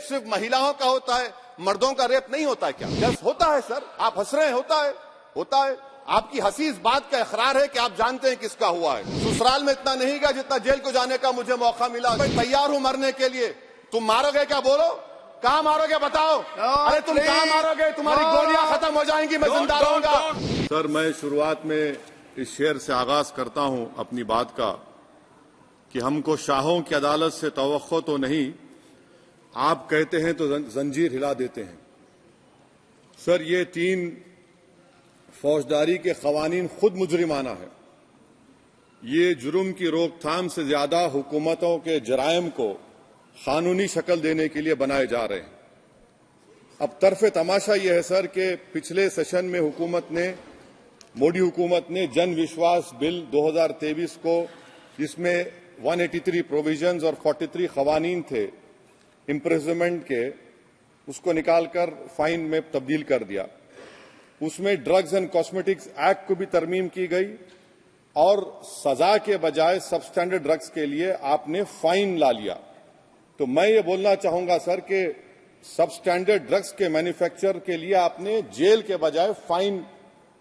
सिर्फ महिलाओं का होता है, मर्दों का रेप नहीं होता है क्या? यस होता है सर, आप हंस रहे हैं, होता है। आपकी हंसी इस बात का इकरार है कि आप जानते हैं किसका हुआ है। ससुराल में इतना नहीं गया जितना जेल को जाने का मुझे मौका मिला। मैं तैयार हूं मरने के लिए। तुम मारोगे क्या? बोलो, कहां मारोगे बताओ? अरे तुम कहां मारोगे? तुम्हारी गोलियां खत्म हो जाएंगी, मैं जिंदा रहूंगा। सर, मैं शुरुआत में इस शेर से आगाज करता हूं अपनी बात का कि हमको शाहों की अदालत से तवक्को तो नहीं, आप कहते हैं तो जंजीर हिला देते हैं। सर, ये 3 फौजदारी के कवानीन खुद मुजरिमाना है। ये जुर्म की रोकथाम से ज्यादा हुकूमतों के जराइम को कानूनी शक्ल देने के लिए बनाए जा रहे हैं। अब तरफे तमाशा यह है सर कि पिछले सेशन में मोदी हुकूमत ने जन विश्वास बिल 2023 को, जिसमें 183 प्रोविजंस और 43 कवानीन थे इम्प्रिजनमेंट के, उसको निकालकर फाइन में तब्दील कर दिया। उसमें ड्रग्स एंड कॉस्मेटिक्स एक्ट को भी तरमीम की गई और सजा के बजाय सबस्टैंडर्ड ड्रग्स के लिए आपने फाइन ला लिया। तो मैं ये बोलना चाहूंगा सर कि सबस्टैंडर्ड ड्रग्स के मैन्युफैक्चर के लिए आपने जेल के बजाय फाइन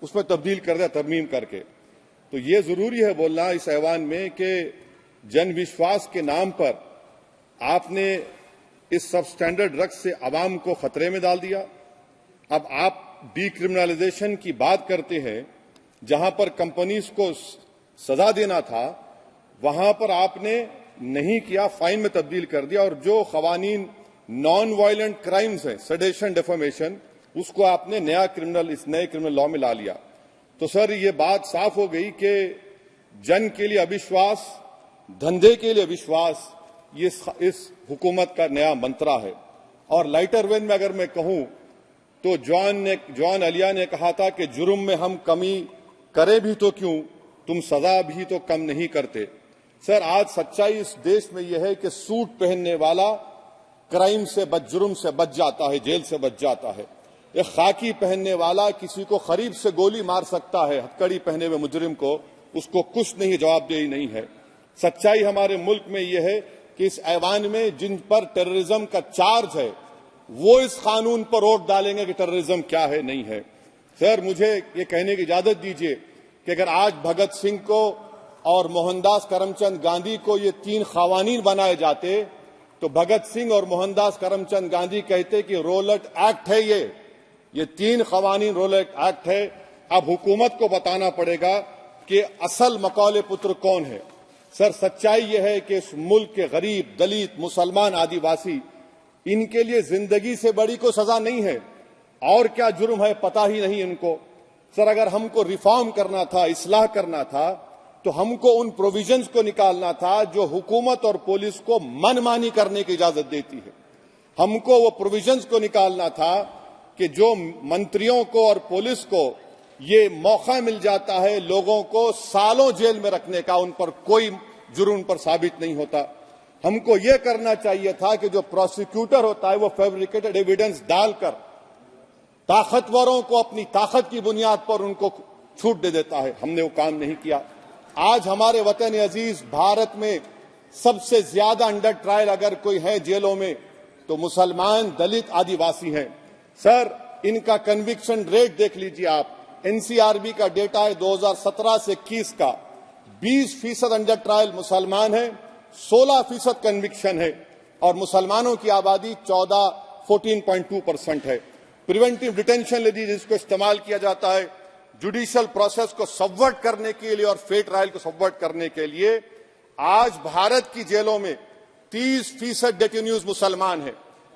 उसमें तब्दील कर दिया तरमीम करके। तो ये जरूरी है बोलना इस ऐवान में कि जन विश्वास के नाम पर आपने इस सबस्टैंडर्ड ड्रग्स से आवाम को खतरे में डाल दिया। अब आप डीक्रिमिनलाइजेशन की बात करते हैं, जहां पर कंपनीज को सजा देना था वहां पर आपने नहीं किया, फाइन में तब्दील कर दिया। और जो कवानीन नॉन वायलेंट क्राइम्स हैं, सेडेशन, डिफेमेशन, उसको आपने इस नए क्रिमिनल लॉ में ला लिया। तो सर, ये बात साफ हो गई कि जन के लिए अविश्वास, धंधे के लिए विश्वास, ये इस हुकूमत का नया मंत्रा है। और लाइटर वेन में अगर मैं कहूं तो जॉन अलिया ने कहा था कि जुर्म में हम कमी करें भी तो क्यों, तुम सजा भी तो कम नहीं करते। सर, आज सच्चाई इस देश में यह है कि सूट पहनने वाला क्राइम से जुर्म से बच जाता है, जेल से बच जाता है। एक खाकी पहनने वाला किसी को करीब से गोली मार सकता है, हथकड़ी पहने हुए मुजरिम को, उसको कुछ नहीं, जवाबदेही नहीं है। सच्चाई हमारे मुल्क में यह है कि इस ऐवान में जिन पर टेररिज्म का चार्ज है वो इस कानून पर वोट डालेंगे कि टेररिज्म क्या है, नहीं है। सर, मुझे ये कहने की इजाजत दीजिए कि अगर आज भगत सिंह को और मोहनदास करमचंद गांधी को ये 3 कवानीन बनाए जाते तो भगत सिंह और मोहनदास करमचंद गांधी कहते कि रोलट एक्ट है, ये 3 कवानीन रोलट एक्ट है। अब हुकूमत को बताना पड़ेगा कि असल मकौले पुत्र कौन है। सर, सच्चाई यह है कि इस मुल्क के गरीब, दलित, मुसलमान, आदिवासी, इनके लिए जिंदगी से बड़ी कोई सजा नहीं है। और क्या जुर्म है पता ही नहीं इनको। सर, अगर हमको रिफॉर्म करना था, इस्लाह करना था, तो हमको उन प्रोविजंस को निकालना था जो हुकूमत और पुलिस को मनमानी करने की इजाजत देती है। हमको वो प्रोविजंस को निकालना था कि जो मंत्रियों को और पुलिस को ये मौका मिल जाता है लोगों को सालों जेल में रखने का, उन पर कोई जुर्म पर साबित नहीं होता। हमको ये करना चाहिए था कि जो प्रोसिक्यूटर होता है वो फैब्रिकेटेड एविडेंस डालकर ताकतवरों को अपनी ताकत की बुनियाद पर उनको छूट दे देता है। हमने वो काम नहीं किया। आज हमारे वतन अजीज भारत में सबसे ज्यादा अंडर ट्रायल अगर कोई है जेलों में तो मुसलमान, दलित, आदिवासी हैं। सर, इनका कन्विक्शन रेट देख लीजिए आप। एनसीआरबी का डेटा है 2017 से 21 का, 20% अंडर ट्रायल मुसलमान है, 16% कन्विक्शन है और मुसलमानों की आबादी 14.2% है। प्रिवेंटिव डिटेंशन ले लीजिए, जिसको इस्तेमाल किया जाता है जुडिशियल प्रोसेस को सबवर्ट करने के लिए और फेयर ट्रायल को सबवर्ट करने के लिए। आज भारत की जेलों में 30% डेटेन्यूज मुसलमान हैं।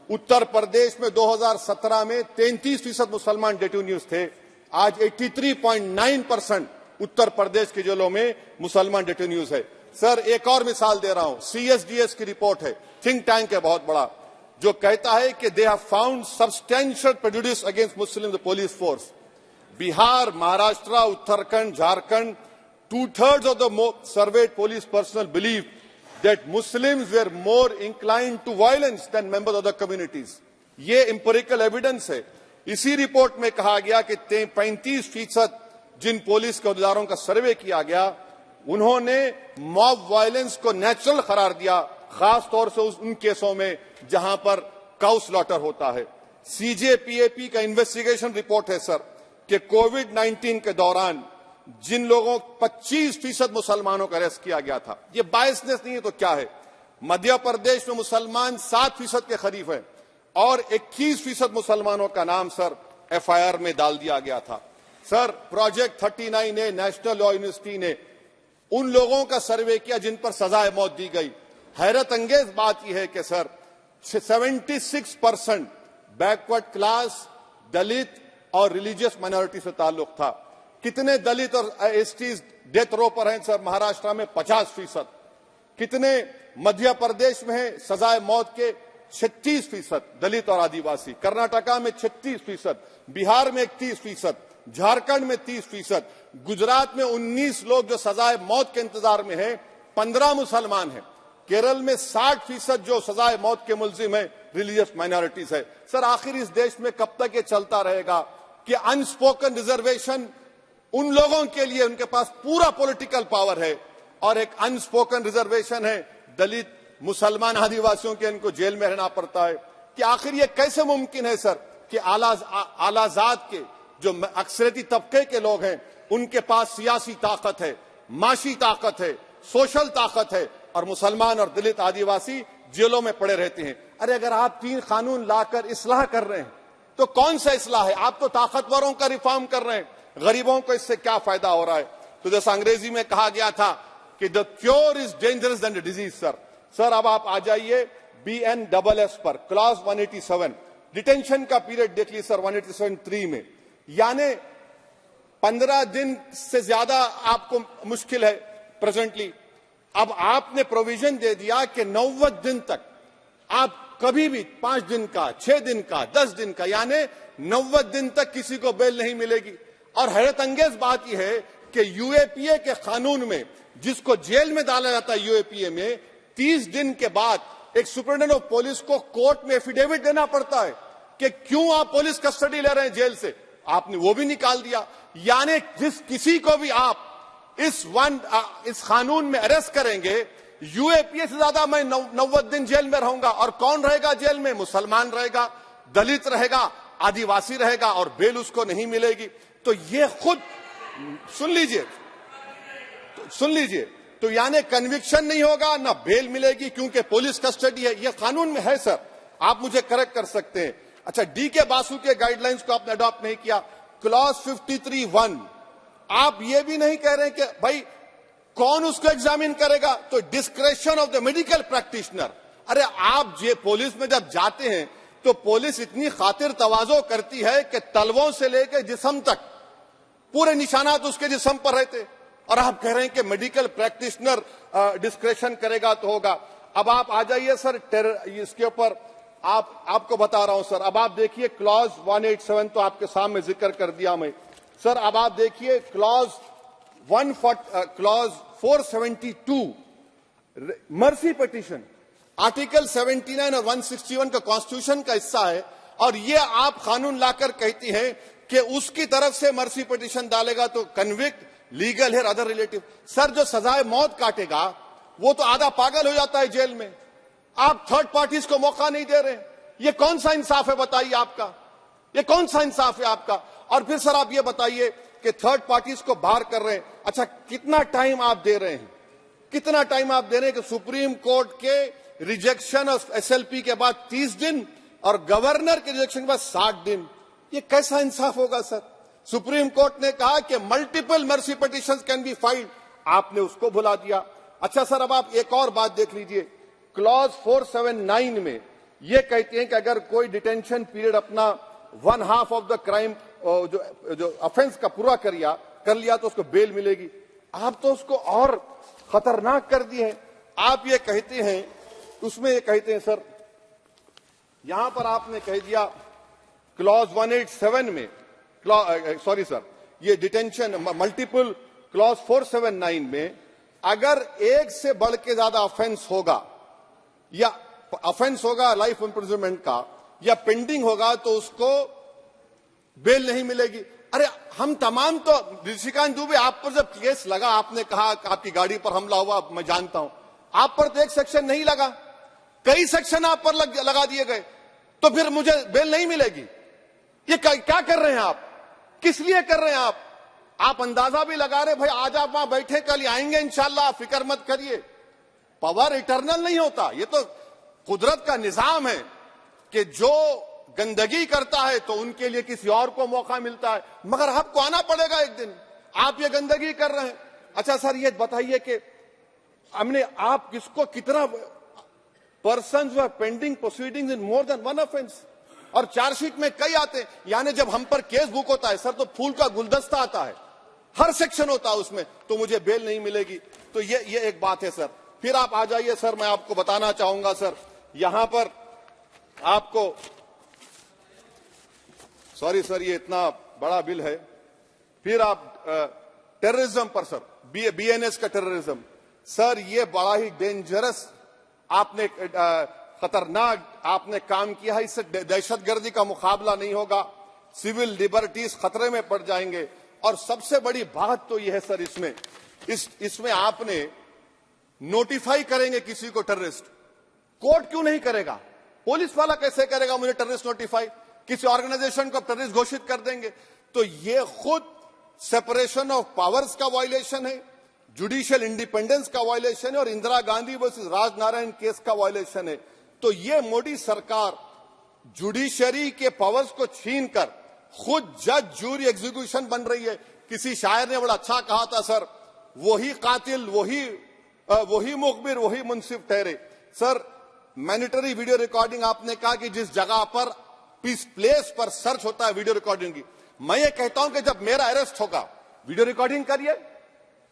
उत्तर प्रदेश में 2017 में 33% मुसलमान डेटेन्यूज थे। आज 83.9% उत्तर प्रदेश की जेलों में मुसलमान डेटेन्यूज है। सर, एक और मिसाल दे रहा हूं, CSDS की रिपोर्ट है, थिंक टैंक है बहुत बड़ा, जो कहता है कि they have found substantial prejudice against Muslim the police force. Bihar, Maharashtra, Uttarakhand, Jharkhand, 2/3 of the surveyed police personnel believe that Muslims were more inclined to violence than members of the communities. ये empirical evidence है। इसी रिपोर्ट में कहा गया कि 35% जिन police के अहदेदारों का सर्वे किया गया उन्होंने मॉब वायलेंस को नेचुरल करार दिया, खास तौर से उन केसों में जहां पर काउ स्लॉटर होता है। सीजेपीएपी का इन्वेस्टिगेशन रिपोर्ट है सर कि कोविड-19 के दौरान जिन लोगों 25% मुसलमानों का अरेस्ट किया गया था, ये बायसनेस नहीं है तो क्या है। मध्य प्रदेश में मुसलमान 7% के करीब है और 21% मुसलमानों का नाम सर एफआईआर में डाल दिया गया था। Sir project 39A national law university ने उन लोगों का सर्वे किया जिन पर सजाए मौत दी गई। हैरत अंगेज बात यह है कि सर 76% बैकवर्ड क्लास, दलित और रिलीजियस माइनॉरिटी से ताल्लुक था। कितने दलित और एसटीज डेथ रो पर हैं सर? महाराष्ट्र में 50%। कितने मध्य प्रदेश में है सजाए मौत के? 36% दलित और आदिवासी। कर्नाटका में 36%, बिहार में 31%, झारखंड में 30%, गुजरात में 19 लोग जो सजाए मौत के इंतजार में हैं, 15 मुसलमान हैं। केरल में 60% जो सजाए मौत के मुलजिम है रिलीजियस माइनॉरिटीज है। सर आखिर इस देश में कब तक ये चलता रहेगा कि अनस्पोकन रिजर्वेशन उन लोगों के लिए उनके पास पूरा पॉलिटिकल पावर है और एक अनस्पोकन रिजर्वेशन है दलित, मुसलमान, आदिवासियों के, इनको जेल में रहना पड़ता है। कि आखिर ये कैसे मुमकिन है सर कि आलाजात के जो अक्सरियती तबके के लोग हैं उनके पास सियासी ताकत है, माशी ताकत है, सोशल ताकत है और मुसलमान और दलित आदिवासी जेलों में पड़े रहते हैं। अरे अगर आप 3 कानून लाकर इस्लाह कर रहे हैं तो कौन सा इस्लाह है? आप तो ताकतवरों का रिफॉर्म कर रहे हैं, गरीबों को इससे क्या फायदा हो रहा है? तो जैसा अंग्रेजी में कहा गया था कि the cure is dangerous than the disease. Sir अब आप आ जाइए BNSS पर, क्लॉज 187 डिटेंशन का पीरियड देख लीजिए सर 187(3) में, यानी 15 दिन से ज्यादा आपको मुश्किल है प्रेजेंटली। अब आपने प्रोविजन दे दिया कि 90 दिन तक आप कभी भी 5 दिन का, 6 दिन का, 10 दिन का, यानी 90 दिन तक किसी को बेल नहीं मिलेगी। और हैरत अंगेज बात यह है कि यूएपीए के कानून में जिसको जेल में डाला जाता है यूएपीए में, 30 दिन के बाद एक सुपरिटेंडेंट ऑफ पुलिस को कोर्ट में एफिडेविट देना पड़ता है कि क्यों आप पुलिस कस्टडी ले रहे हैं जेल से। आपने वो भी निकाल दिया। यानी जिस किसी को भी आप इस कानून में अरेस्ट करेंगे, यूएपीए से ज्यादा मैं 90 दिन जेल में रहूंगा। और कौन रहेगा जेल में? मुसलमान रहेगा, दलित रहेगा, आदिवासी रहेगा और बेल उसको नहीं मिलेगी। तो ये खुद सुन लीजिए, तो यानी कन्विक्शन नहीं होगा, ना बेल मिलेगी क्योंकि पुलिस कस्टडी है। ये कानून में है सर, आप मुझे करेक्ट कर सकते हैं। अच्छा, DK बासु के गाइडलाइंस को आपने अडॉप्ट नहीं किया। क्लॉज 53(1) आप ये भी नहीं कह रहे कि भाई कौन उसको एग्जामिन करेगा, तो discretion of the medical practitioner. अरे आप पुलिस में जब जाते हैं तो पुलिस इतनी खातिर तवाज़ो करती है कि तलवों से लेकर जिस्म तक पूरे निशानात उसके जिस्म पर रहते, और आप कह रहे हैं कि मेडिकल प्रैक्टिशनर डिस्क्रेशन करेगा तो होगा। अब आप आ जाइए सर इसके ऊपर आपको बता रहा हूं सर। अब आप देखिए क्लॉज 187 तो आपके सामने जिक्र कर दिया मैं सर। अब आप देखिए क्लॉज 472 मर्सी पिटीशन, आर्टिकल 79 और 161 का कॉन्स्टिट्यूशन का हिस्सा है, और ये आप कानून लाकर कहती हैं कि उसकी तरफ से मर्सी पिटीशन डालेगा तो convict, legal heir, other relative. Sir जो सजाए मौत काटेगा वो तो आधा पागल हो जाता है जेल में, आप थर्ड पार्टीज को मौका नहीं दे रहे। ये कौन सा इंसाफ है बताइए आपका? ये कौन सा इंसाफ है आपका? और फिर सर आप ये बताइए कि थर्ड पार्टीज को बाहर कर रहे हैं। अच्छा, कितना टाइम आप दे रहे हैं? कितना टाइम आप दे रहे हैं कि सुप्रीम कोर्ट के रिजेक्शन ऑफ SLP के बाद 30 दिन और गवर्नर के रिजेक्शन के बाद 60 दिन? ये कैसा इंसाफ होगा सर? सुप्रीम कोर्ट ने कहा कि multiple mercy petitions can be filed, आपने उसको भुला दिया। अच्छा सर, अब आप एक और बात देख लीजिए, क्लॉज 479 में ये कहते हैं कि अगर कोई डिटेंशन पीरियड अपना 1/2 ऑफ द क्राइम जो ऑफेंस का पूरा कर लिया तो उसको बेल मिलेगी। आप तो उसको और खतरनाक कर दिए हैं। आप ये कहते हैं, उसमें ये कहते हैं सर, यहां पर आपने कह दिया क्लॉज 187 में, सॉरी सर, ये डिटेंशन मल्टीपल क्लॉज 479 में अगर एक से बढ़ के ज्यादा ऑफेंस होगा, या ऑफेंस होगा लाइफ इम्प्रिजनमेंट का, या पेंडिंग होगा तो उसको बेल नहीं मिलेगी। अरे हम तमाम तो, ऋषिकांत दुबे आप पर जब केस लगा, आपने कहा आपकी गाड़ी पर हमला हुआ, मैं जानता हूं, आप पर तो एक सेक्शन नहीं लगा, कई सेक्शन आप पर लगा दिए गए। तो फिर मुझे बेल नहीं मिलेगी। ये क्या कर रहे हैं आप, किस लिए कर रहे हैं आप अंदाजा भी लगा रहे भाई आज आप वहां बैठे, कल आएंगे इंशाल्लाह, फिक्र मत करिए। पावर इटर्नल नहीं होता, ये तो कुदरत का निजाम है कि जो गंदगी करता है तो उनके लिए किसी और को मौका मिलता है, मगर आपको आना पड़ेगा एक दिन। आप ये गंदगी कर रहे हैं। अच्छा सर, ये बताइए कि हमने आप किसको कितना पर्सन्स वर पेंडिंग प्रोसीडिंग्स इन मोर देन वन ऑफेंस, और चार्जशीट में कई आते हैं। यानी जब हम पर केस बुक होता है सर तो फूल का गुलदस्ता आता है, हर सेक्शन होता है उसमें, तो मुझे बेल नहीं मिलेगी। तो ये एक बात है सर। फिर आप आ जाइए सर, मैं आपको बताना चाहूंगा सर, यहां पर आपको, सॉरी सर ये इतना बड़ा बिल है। फिर आप टेररिज्म पर सर, बीएनएस का टेररिज्म सर, ये बड़ा ही डेंजरस आपने खतरनाक आपने काम किया है। इससे दहशतगर्दी का मुकाबला नहीं होगा, सिविल लिबर्टीज खतरे में पड़ जाएंगे। और सबसे बड़ी बात तो यह है सर, इसमें आपने नोटिफाई करेंगे किसी को टेररिस्ट, कोर्ट क्यों नहीं करेगा, पुलिस वाला कैसे करेगा मुझे टेररिस्ट नोटिफाई, किसी ऑर्गेनाइजेशन को टेररिस्ट घोषित कर देंगे। तो ये खुद सेपरेशन ऑफ पावर्स का वायलेशन है, जुडिशियल इंडिपेंडेंस का वायलेशन है, और इंदिरा गांधी वर्सेस राजनारायण केस का वायलेशन है। तो ये मोदी सरकार जुडिशरी के पावर्स को छीनकर खुद जज जूरी एग्जीक्यूशन बन रही है। किसी शायर ने बड़ा अच्छा कहा था सर, वही कातिल वही मुखबिर वही मुंसिफ ठहरे। सर मैंडेटरी वीडियो रिकॉर्डिंग आपने कहा कि जिस जगह पर इस प्लेस पर सर्च होता है वीडियो रिकॉर्डिंग की, मैं ये कहता हूं कि जब मेरा अरेस्ट होगा वीडियो रिकॉर्डिंग करिए,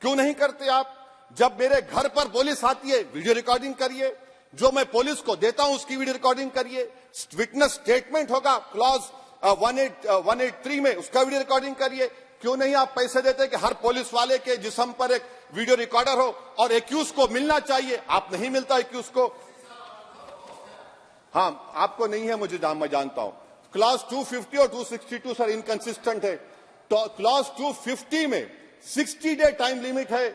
क्यों नहीं करते आप? जब मेरे घर पर पुलिस आती है वीडियो रिकॉर्डिंग करिए, जो मैं पुलिस को देता हूं उसकी वीडियो रिकॉर्डिंग करिए, विटनेस स्टेटमेंट होगा क्लॉज 183 में उसका वीडियो रिकॉर्डिंग करिए। क्यों नहीं आप पैसे देते कि हर पुलिस वाले के जिस्म पर एक वीडियो रिकॉर्डर हो, और एक्यूज को मिलना चाहिए, आप नहीं मिलता एक्यूज को। हाँ आपको नहीं है, मैं जानता हूं। क्लॉज 250 और 262 सर इनकंसिस्टेंट है। तो क्लॉज 250 में 60 डे टाइम लिमिट है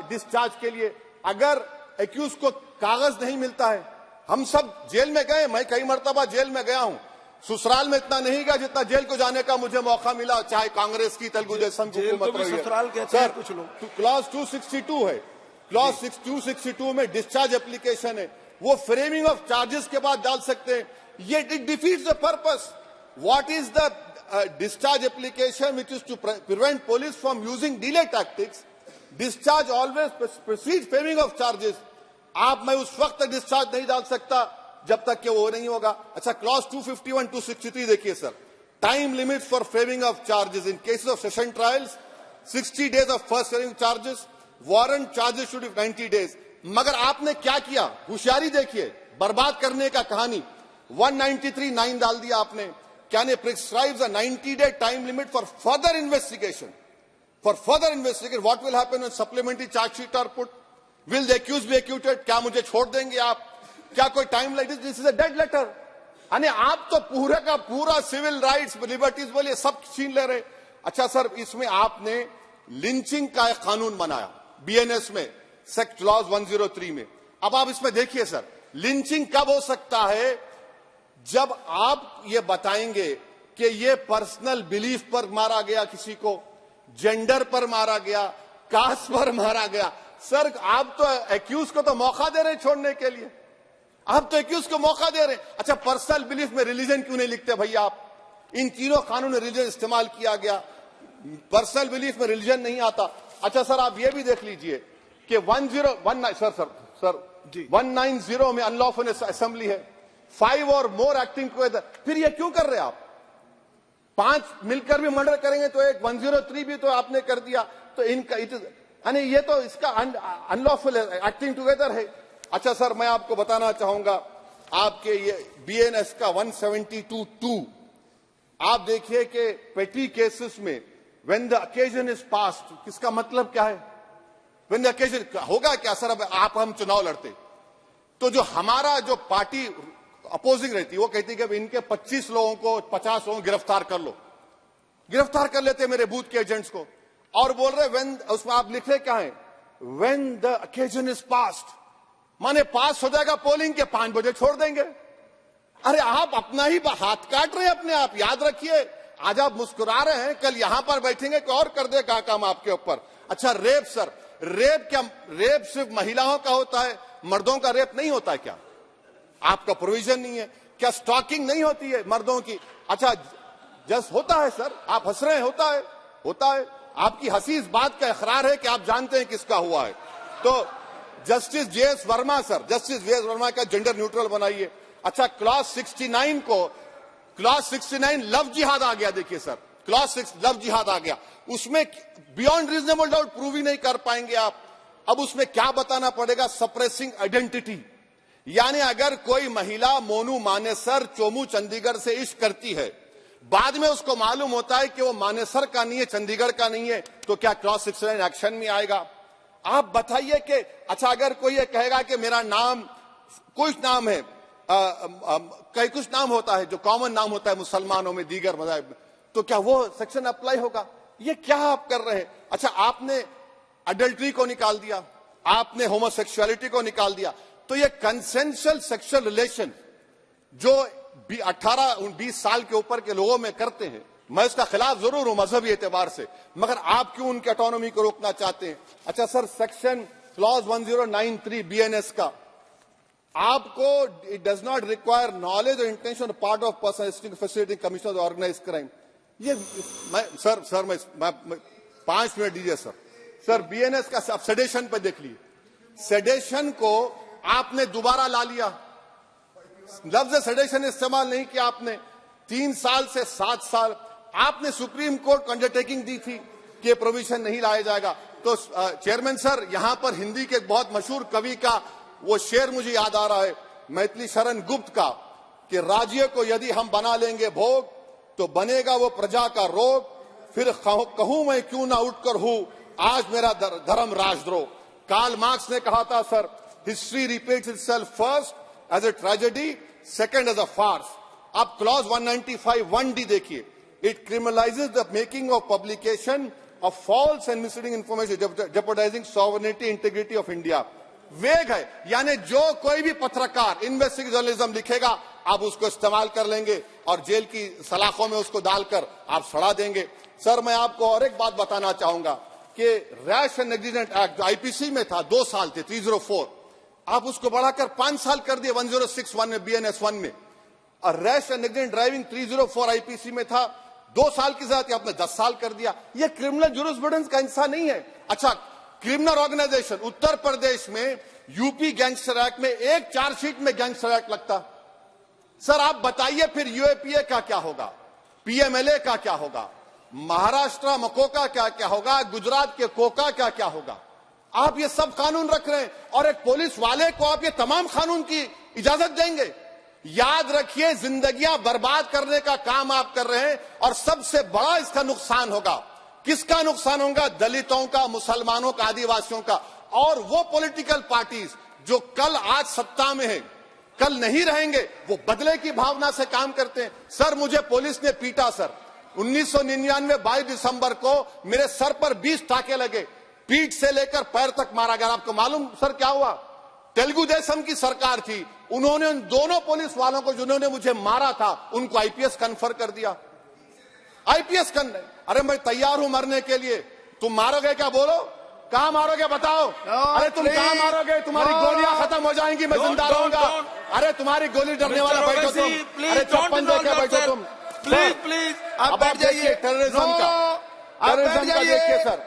डिस्चार्ज के लिए। अगर एक्यूज को कागज नहीं मिलता है, हम सब जेल में गए, मैं कई मर्तबा जेल में गया हूं, ससुराल में इतना नहीं गया जितना जेल को जाने का मुझे मौका मिला, चाहे कांग्रेस की तेलुगु देशम की हुकूमत रही है। सर कुछ लोग क्लॉज 262 है, क्लॉज 262 में डिस्चार्ज एप्लीकेशन है, वो फ्रेमिंग ऑफ चार्जेस के बाद डाल सकते हैं। ये it defeats the purpose. What is the discharge application which is to prevent police from using delay tactics? Discharge always precedes framing of charges. आप मैं उस वक्त तक डिस्चार्ज नहीं डाल सकता जब तक कि वो नहीं होगा। अच्छा क्लॉज 251 263 देखिए sir, time limit for framing of charges in cases of session trials 60 days of first hearing charges, warrant charges should be 90 days। मगर आपने क्या किया, होशियारी देखिए, बर्बाद करने का कहानी 193(9) डाल दिया आपने। Can it prescribes a 90-day time limit for further investigation? For further investigation, what will happen when supplementary charge sheet are put? Will the accused be acquitted? क्या मुझे छोड़ देंगे आप? क्या कोई time line? This is a dead letter. यानी आप तो पूरा का पूरा सिविल राइट्स लिबर्टीज बोलिए सब छीन ले रहे। अच्छा सर, इसमें आपने लिंचिंग का एक कानून बनाया बीएनएस में, सेक्ट क्लॉज 103 में। अब आप इसमें देखिए सर, लिंचिंग कब हो सकता है? जब आप ये बताएंगे कि ये पर्सनल बिलीफ पर मारा गया, किसी को जेंडर पर मारा गया, कास्ट पर मारा गया। सर आप तो एक्यूज को तो मौका दे रहे हैं छोड़ने के लिए, आप तो एक्यूज को मौका दे रहे हैं। अच्छा पर्सनल बिलीफ में रिलीजन क्यों नहीं लिखते भैया आप? इन तीनों कानून में रिलीजन इस्तेमाल किया गया, पर्सनल बिलीफ में रिलीजन नहीं आता। अच्छा सर आप ये भी देख लीजिए कि 190 में अनलॉफुल असेंबली है, 5 और मोर एक्टिंग टुगेदर। फिर ये क्यों कर रहे हैं आप? 5 मिलकर भी मर्डर करेंगे तो एक 103 भी तो आपने कर दिया। तो इनका यानी ये तो इसका अनलॉफुल एक्टिंग टुगेदर है। अच्छा सर मैं आपको बताना चाहूंगा, आपके ये बीएनएस का 172(2) आप देखिए कि पेटी केसेस में when the occasion is passed, किसका मतलब क्या है? व्हेन द अकेजन होगा क्या सर? अब आप हम चुनाव लड़ते तो जो हमारा जो पार्टी अपोजिंग रहती वो कहती कि इनके 25 लोगों को 50 लोगों को गिरफ्तार कर लो, गिरफ्तार कर लेते मेरे बूथ के एजेंट्स को, और बोल रहे व्हेन, उसमें आप लिख रहे क्या है? When the occasion is passed, माने पास हो जाएगा पोलिंग के 5 बजे छोड़ देंगे। अरे आप अपना ही हाथ काट रहे हैं अपने आप। याद रखिए, आज आप मुस्कुरा रहे हैं, कल यहां पर बैठेंगे कोई और कर देगा काम आपके ऊपर। अच्छा, रेप सर, रेप क्या? रेप सिर्फ महिलाओं का होता है, मर्दों का रेप नहीं होता क्या? आपका प्रोविजन नहीं है क्या? स्टॉकिंग नहीं होती है मर्दों की? अच्छा, जस्ट होता है सर, आप हंस रहे हैं, होता है, होता है। आपकी हंसी इस बात का इकरार है कि आप जानते हैं किसका हुआ है। तो justice JS Verma sir, justice JS Verma का जेंडर न्यूट्रल बनाइए। अच्छा, क्लॉज 69 को, क्लॉज 69 लव जिहाद आ गया। देखिए सर, क्लॉज 6 लव जिहाद आ गया, उसमें बियॉन्ड रीजनेबल डाउट प्रूव ही नहीं कर पाएंगे आप। अब उसमें क्या बताना पड़ेगा? सप्रेसिंग आइडेंटिटी, यानी अगर कोई महिला मोनू मानेसर चोमू चंडीगढ़ से इश्क करती है, बाद में उसको मालूम होता है कि वो मानेसर का नहीं है, चंडीगढ़ का नहीं है, तो क्या क्लॉज 69 एक्शन में आएगा? आप बताइए कि अच्छा, अगर कोई ये कहेगा कि मेरा नाम कुछ नाम है, कई कुछ नाम होता है जो कॉमन नाम होता है मुसलमानों में, दीगर मज़ाहिब में, तो क्या वो सेक्शन अप्लाई होगा? ये क्या आप कर रहे हैं? अच्छा, आपने अडल्ट्री को निकाल दिया, आपने होमोसेक्सुअलिटी को निकाल दिया, तो ये कंसेंशुअल सेक्सुअल रिलेशन जो 18-20 साल के ऊपर के लोगों में करते हैं, मैं इसका खिलाफ जरूर हूं मजहबी एतबार से, मगर आप क्यों उनकी ऑटोनॉमी को रोकना चाहते हैं? अच्छा सर, सेक्शन क्लॉज 1093 बीएनएस का, आपको it does not require knowledge और intention part of person facility commission of organize crime. ये मैं 5 मिनट दीजिए सर। सर, बीएनएस का आप सेडेशन पे देख लीजिए, सेडेशन को आपने दोबारा ला लिया, लफ्ज सेडेशन इस्तेमाल नहीं किया आपने। 3 साल से 7 साल आपने सुप्रीम कोर्ट को अंडरटेकिंग दी थी कि प्रोविजन नहीं लाया जाएगा। तो चेयरमैन सर, यहां पर हिंदी के एक बहुत मशहूर कवि का वो शेर मुझे याद आ रहा है, मैथिली शरण गुप्त का, कि राज्य को यदि हम बना लेंगे भोग तो बनेगा वो प्रजा का रोग, फिर कहूं मैं क्यों ना उठकर हूं आज मेरा धर्म राजद्रोह। कार्ल मार्क्स ने कहा था sir, history repeats itself first as a tragedy, second as a farce. आप क्लॉज 195 1D देखिए, it criminalises the making of publication of false and misleading information jeopardising sovereignty integrity of India. Vague है, यानी जो कोई भी पत्रकार investigative journalism लिखेगा आप उसको इस्तेमाल कर लेंगे और जेल की सलाखों में उसको डालकर आप सड़ा देंगे। सर, मैं आपको और एक बात बताना चाहूंगा कि रैश एंड नेग्लिजेंट एक्ट जो आईपीसी में था 2 साल थे, 304, आप उसको बढ़ाकर 5 साल कर दिए 1061 में, बीएनएस 1 में। और rash and negligent driving 304 IPC में था, 2 साल की सजा थी, आपने 10 साल कर दिया। ये क्रिमिनल जुरिस्प्रूडेंस का हिस्सा नहीं है। अच्छा, क्रिमिनल ऑर्गेनाइजेशन, उत्तर प्रदेश में यूपी गैंगस्टर एक्ट में एक चार्जशीट में गैंगस्टर एक्ट लगता। सर, आप बताइए फिर यूएपीए का क्या होगा, पीएमएलए का क्या होगा, महाराष्ट्र मकोका क्या क्या होगा, गुजरात के कोका क्या क्या होगा? आप ये सब कानून रख रहे हैं और एक पुलिस वाले को आप ये तमाम कानून की इजाजत देंगे? याद रखिए, जिंदगियां बर्बाद करने का काम आप कर रहे हैं और सबसे बड़ा इसका नुकसान होगा। किसका नुकसान होगा? दलितों का, मुसलमानों का, आदिवासियों का। और वो पॉलिटिकल पार्टीज जो कल आज सत्ता में है, कल नहीं रहेंगे, वो बदले की भावना से काम करते हैं। सर, मुझे पुलिस ने पीटा सर, 1999 22 दिसंबर को मेरे सर पर 20 टाके लगे, पीठ से लेकर पैर तक मारा गया। आपको मालूम सर क्या हुआ? तेलुगु देशम की सरकार थी, उन्होंने उन दोनों पुलिस वालों को जिन्होंने मुझे मारा था उनको आईपीएस कन्फर कर दिया। आईपीएस अरे मैं तैयार हूं मरने के लिए, तुम मारोगे क्या? बोलो, कहां मारोगे बताओ? अरे तुम कहां मारोगे? तुम्हारी गोलियां खत्म हो जाएंगी, मैं जिंदा रहूंगा। अरे तुम्हारी गोली डरने वाला बैठो तुम, अरे चप्पन देके बैठो तुम। प्लीज आप बैठ जाइए। टेररिज्म का देखिए सर,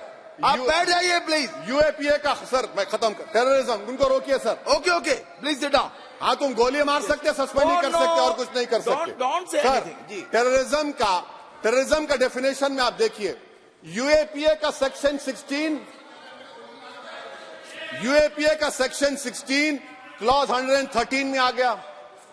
आप बैठ जाइए प्लीज। यूएपीए का सर, मैं खत्म कर, टेररिज्म उनको रोकिए सर। Okay please sit down. हाँ, तुम गोली मार सकते, सस्पेंड नहीं कर सकते और कुछ नहीं कर सकते सर। टेररिज्म का डेफिनेशन में आप देखिए, यूएपीए का सेक्शन 16, यूएपीए का सेक्शन 16 क्लॉज 113 में आ गया,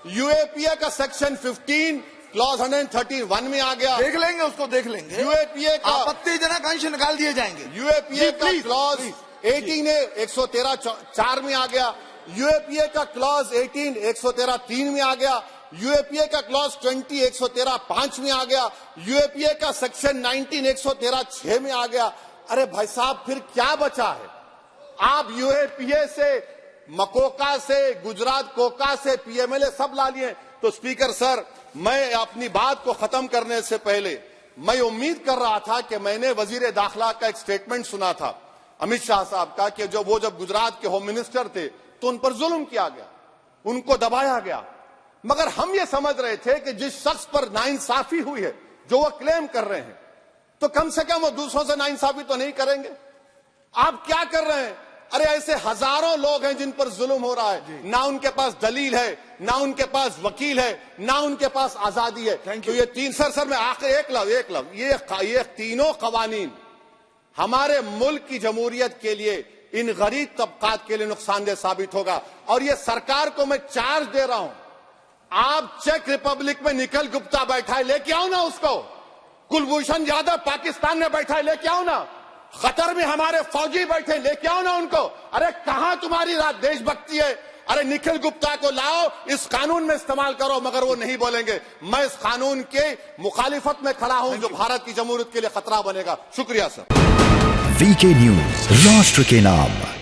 यूएपीए का सेक्शन 15 क्लॉज 131 में आ गया। देख लेंगे उसको, देख लेंगे। यूएपीए का आपत्तिजनक अंश निकाल दिए जाएंगे। यूएपीए का क्लॉज 18 113 4 में आ गया, यूएपीए का क्लॉज 18 113 3 में आ गया, यूएपीए का क्लॉज 20 113 5 में आ गया, यूएपीए का सेक्शन 19 113 6 में आ गया। अरे भाई साहब, फिर क्या बचा है? आप यूएपीए से, मकोका से, गुजरात कोका से, पीएमएलए सब ला लिए, तो स्पीकर सर, मैं अपनी बात को खत्म करने से पहले मैं उम्मीद कर रहा था कि मैंने वजीर दाखिला का एक स्टेटमेंट सुना था अमित शाह साहब का कि जब गुजरात के होम मिनिस्टर थे तो उन पर जुल्म किया गया, उनको दबाया गया। मगर हम ये समझ रहे थे कि जिस शख्स पर नाइंसाफी हुई है, जो वो क्लेम कर रहे हैं, तो कम से कम वो दूसरों से नाइंसाफी तो नहीं करेंगे। आप क्या कर रहे हैं? अरे ऐसे हजारों लोग हैं जिन पर जुल्म हो रहा है, ना उनके पास दलील है, ना उनके पास वकील है, ना उनके पास आजादी है। तो ये तीन सर मैं आखिर एक लव ये तीनों कवानीन हमारे मुल्क की जमहूरियत के लिए, इन गरीब तबकात के लिए नुकसानदेह साबित होगा। और ये सरकार को मैं चार्ज दे रहा हूं, आप चेक रिपब्लिक में निखिल गुप्ता बैठा है, लेके आओ ना उसको। कुलभूषण यादव पाकिस्तान में बैठा है, लेके आओ ना। कतर में हमारे फौजी बैठे, लेके आओ ना उनको। अरे कहां तुम्हारी देशभक्ति है? अरे निखिल गुप्ता को लाओ, इस कानून में इस्तेमाल करो। मगर वो नहीं बोलेंगे। मैं इस कानून के मुखालिफत में खड़ा हूं जो भारत की जमहूरियत के लिए खतरा बनेगा। शुक्रिया सर। वीके न्यूज, राष्ट्र के नाम।